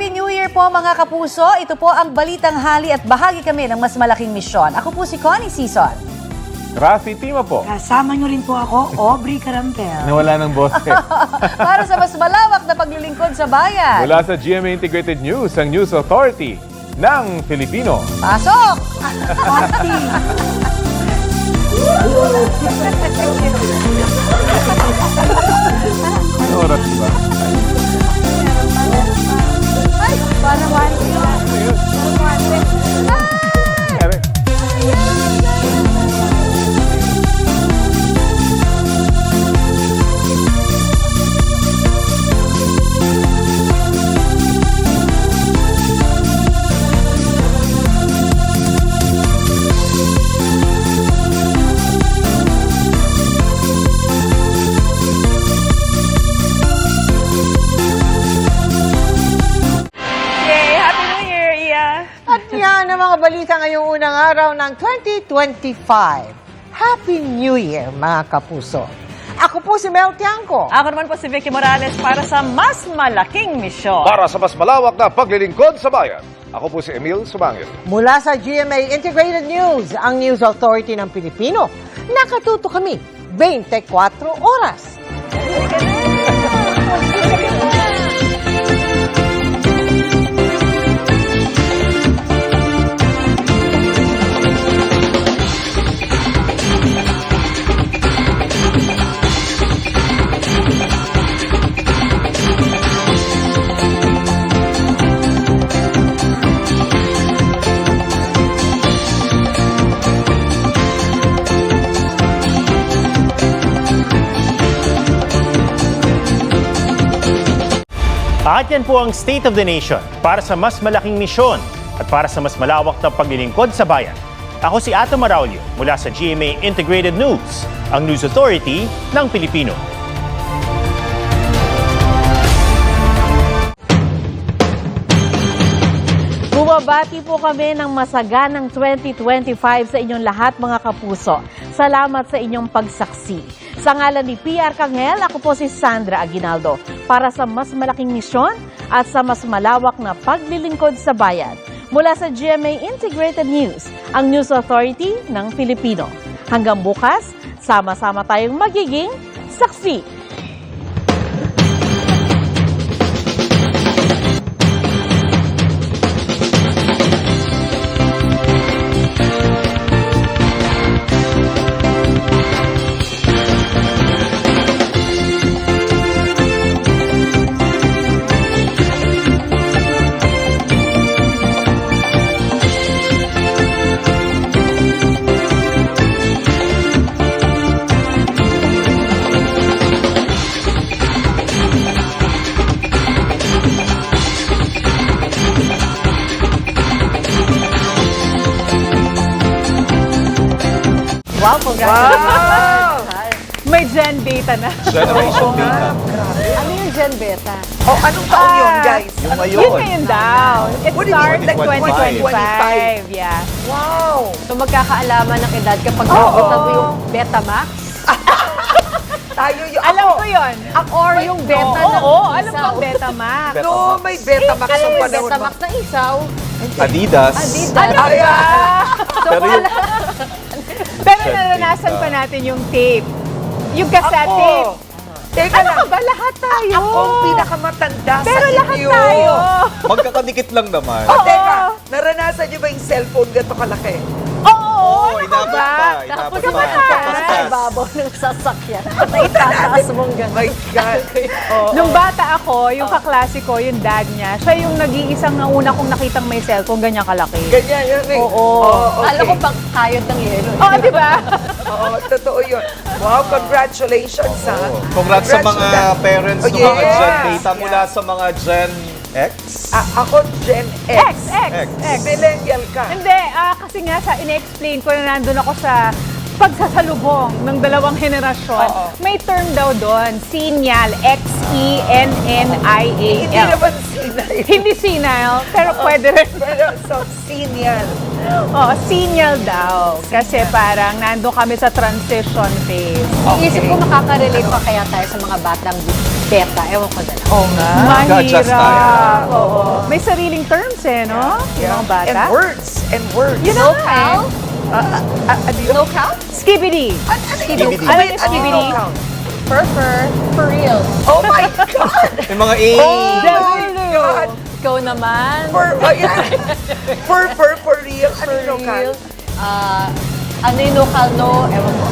Happy New Year po mga kapuso. Ito po ang Balitang Hali at bahagi kami ng mas malaking misyon. Ako po si Connie Season. Rafi Tima po. Kasama niyo rin po ako, Aubrey Carampel. Nawala ng boses. Para sa mas malawak na paglilingkod sa bayan. Mula sa GMA Integrated News, ang News Authority ng Pilipino. Pasok! Party! Ano oras ba? Ay, panaman. At yan ang mga balita ngayong unang araw ng 2025. Happy New Year, mga kapuso. Ako po si Mel Tiangco. Ako naman po si Vicky Morales para sa mas malaking misyon. Para sa mas malawak na paglilingkod sa bayan, ako po si Emil Sumangil. Mula sa GMA Integrated News, ang News Authority ng Pilipino, nakatuto kami 24 oras. At yan po ang State of the Nation para sa mas malaking misyon at para sa mas malawak na paglilingkod sa bayan. Ako si Ato Maraulio mula sa GMA Integrated News, ang News Authority ng Pilipino. Bumabati po kami ng masaganang 2025 sa inyong lahat mga kapuso. Salamat sa inyong pagsaksi. Sa ngalan ni P. Arcangel, ako po si Sandra Aguinaldo para sa mas malaking misyon at sa mas malawak na paglilingkod sa bayan. Mula sa GMA Integrated News, ang News Authority ng Pilipino. Hanggang bukas, sama-sama tayong magiging saksi. Wow, congratulations! May Gen Beta na. Generation Beta. Ano yung Gen Beta? O, anong taon yun, guys? Yung Yun ngayon. ngayon daw. It What do you starts mean? like 2025. Yeah. Wow! So magkakaalaman ng edad kapag nakita mo yung Betamax Tayo yung... Alam ko yun. or yung Beta ng Oo, alam ko isaw. ang Betamax. No, may Betamax sa Yung panahon. Betamax ng isaw. Adidas. Ano ba? Pero yung, Pero naranasan pa natin yung tape. Yung cassette tape. Ako! Teka Ano lang. ka ba? Lahat tayo. Ako ang pinakamatanda Pero sa lahat inyo. tayo. magkakadikit lang naman. O, teka. Naranasan niyo ba yung cellphone ganito kalaki? Oo, ano ka inabot ba? pa. Inabot Tapos pa. ka Ibabaw ng sasakyan. Naitataas mong gano'n. My God. Oo. Nung bata ako, yung kaklase ko, yung dad niya, siya yung nag-iisang na una kong nakitang may cellphone, ganyan kalaki. Ganyan yun eh. Oo. Okay. Alam ko pang kayod ng yelo. Oo, di ba? Oo, totoo yun. Wow, congratulations ha. Congrats sa mga parents ng mga yes. Gen Beta mula sa mga Gen X. Ako, Gen X. X. Millennial ka. Hindi, kasi nga sa ine-explain ko na nandun ako sa pagsasalubong ng dalawang henerasyon. Oo. May term daw doon, Xennial, X-E-N-N-I-A-L. Hindi naman senile. Hindi senile, pero pwede rin. Pero so, senior. Oo, senior daw. Kasi parang nandun kami sa transition phase. Iisip ko makaka-relate pa kaya tayo sa mga batang beta. Ewan ko na lang. Oo nga. Nag-adjust tayo. Mahirap. Oo. May may sariling terms eh, no? Yung mga bata. And words. You know how? No-count? Skibidi. Skibidi. Ano yung skibidi? For real. Oh my God! May mga A. God. Ikaw naman. For real? Ano yung no-count? Ano yung local no? Ewan ko.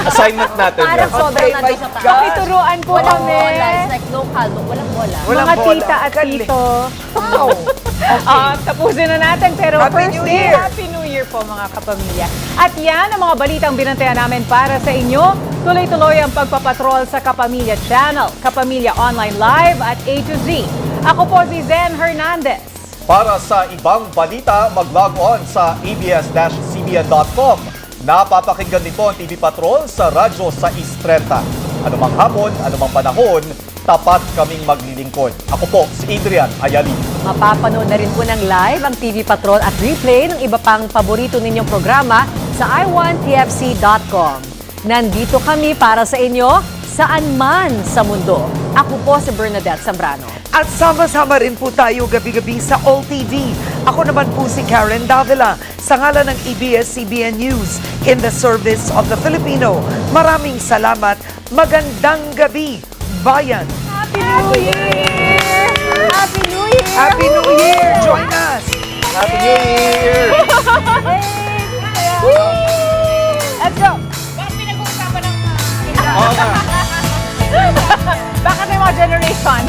Assignment natin Parang yan. sobrang nandun sa taas. Pakituruan po Walang kami. bola. It's like local no. Walang bola. Mga tita at tito. Wow! Tapusin na natin. Pero Happy first New day, Year! Happy New Year po mga kapamilya. At yan ang mga balitang binantayan namin para sa inyo. Tuloy-tuloy ang pagpapatrol sa Kapamilya Channel, Kapamilya Online Live at A to Z. Ako po si Zen Hernandez. Para sa ibang balita, mag-log on sa abs-cbn.com. Napapakinggan din po ang TV Patrol sa Radyo 630. Anumang hapon, anumang panahon, tapat kaming maglilingkod. Ako po si Adrian Ayali. Mapapanood na rin po ng live ang TV Patrol at replay ng iba pang paborito ninyong programa sa iwanttfc.com. Nandito kami para sa inyo saan man sa mundo. Ako po si Bernadette Zambrano. At sama-sama rin po tayo gabi-gabi sa All TV. Ako naman po si Karen Davila sa ngalan ng ABS-CBN News in the service of the Filipino. Maraming salamat. Magandang gabi, bayan. Happy New Year! Happy New Year! Happy New Year! Join us! Happy New Year! Let's go! Oo nga. Bakit may mga generation?